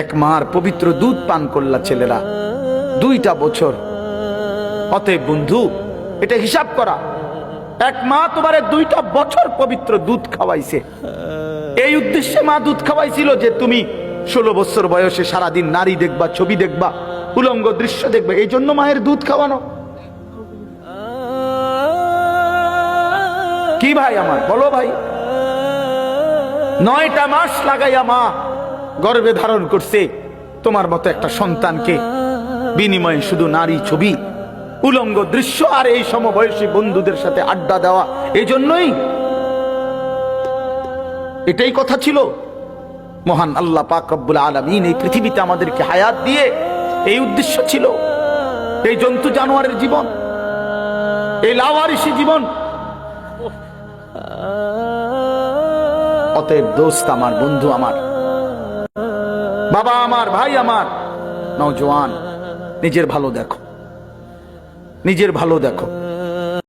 এক মার পবিত্র দুধ পান করলা ছেলেরা 2টা বছর। অতএব বন্ধু, এটা হিসাব করা, এক মা তোমারে 2টা বছর পবিত্র দুধ খাওয়াইছে। এই উদ্দেশ্যে মা দুধ খাওয়াইছিল যে তুমি 16 বছর বয়সে সারাদিন নারী দেখবা, ছবি দেখবা, উলঙ্গ দৃশ্য দেখবা, এই জন্য মায়ের দুধ খাওয়ানো। কি ভাই আমার, বলো ভাই? 9টা মাস লাগাইয়া মা গর্ভে ধারণ করছে তোমার মতো একটা সন্তানকে, বিনিময়ে শুধু নারী ছবি, উলঙ্গ দৃশ্য আর এই সমবয়সী বন্ধুদের সাথে আড্ডা দেওয়া। এই জন্যই এটাই কথা ছিল। মহান আল্লাহ পাক রব্বুল আলামিন এই পৃথিবীতে আমাদেরকে হায়াত দিয়ে এই উদ্দেশ্য ছিল। এই জন্তু জানোয়ারের জীবন, এই লাওয়ারিসি জীবন। অতএব দোস্ত আমার, বন্ধু আমার, বাবা আমার, ভাই আমার, নওজোয়ান, নিজের ভালো দেখো, নিজের ভালো দেখো।